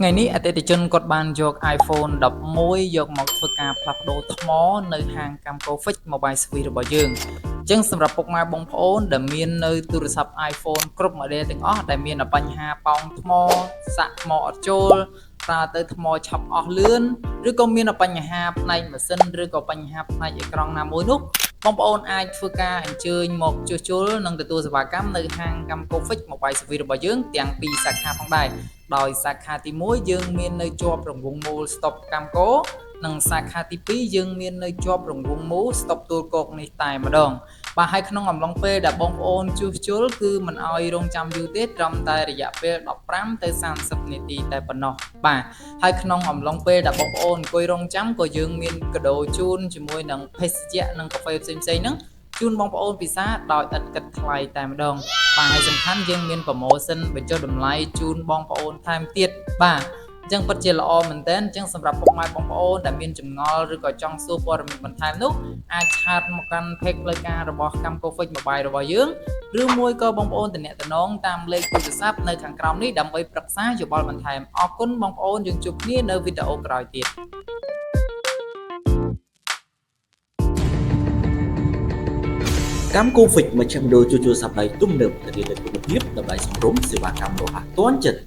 ថ្ងៃនេះអតិថិជនគាត់បានយក iPhone 11យកមកធ្វើការផ្លាស់ប្ដូរថ្មនៅហាង Camco Fix Mobile Service របស់យើងអញ្ចឹងសម្រាប់ពុកម៉ែបងប្អូនដែលមាននៅទូរស័ព្ទ iPhone គ្រប់ model ទាំងអស់ដែលមានបញ្ហាប៉ោងថ្មសាក់ថ្មអត់ចូលប្រើទៅថ្មឆាប់អស់លឿនឬក៏មានបញ្ហាផ្នែកម៉ាស៊ីនឬក៏បញ្ហាផ្នែកអេក្រង់ណាមួយនោះបងប្អូនអាចធ្វើការអញ្ជើញមកជួសជុលនិងទទួលសេវាកម្មនៅហាង Camco Fix Mobile Service របស់យើងទាំងពីរសាខាផងដែរដោយសាខាទី1យើងមាននៅជាប់រង្វង់មូល Stop Camco និងសាខាទី2យើងមាននៅជាប់រង្វង់មូល Stop ទួលគោកនេះតែម្ដងបាទហើយក្នុងអំឡុងពេលដែលបងប្អូនជួសជុលគឺមិនអោយរងចាំយូរទេត្រឹមតែរយៈពេល15ទៅ30នាទីតែប៉ុណ្ណោះបាទហើយក្នុងអំឡុងពេលដែលបងប្អូនអង្គុយរងចាំក៏យើងមានកាដូជូនជាមួយនឹងភេសជ្ជៈនិងកាហ្វេផ្សេងៗហ្នឹងជូនបងប្អូនពិសាដោយឥតគិតថ្លៃតែម្ដងបាទហើយសំខាន់យើងមានប្រូម៉ូសិនបញ្ចុះតម្លៃជូនបងប្អូនថែមទៀតបាទអញ្ចឹងពិតជាល្អមែនទែនអញ្ចឹងសម្រាប់ពុកម៉ែបងប្អូនដែលមានចម្ងល់ឬក៏ចង់សួរព័ត៌មានបន្ថែមនោះអាចឆាតមកកាន់ page ផ្លូវការរបស់ Camco Fix Mobile របស់យើងឬមួយក៏បងប្អូនទំនាក់ទំនងតាមលេខទូរស័ព្ទនៅខាងក្រោមនេះដើម្បីប្រឹក្សាយោបល់បន្ថែមអរគុណបងប្អូនយើងជួបគ្នានៅវីដេអូក្រោយទៀតកម្មគូហ្វិចមជ្ឈមណ្ឌលជួសជុលសប្តាហ៍ទំនើបធានាលើគុណភាពតម្លៃសមរម្យសេវាកម្មរហ័សទាន់ចិត្ត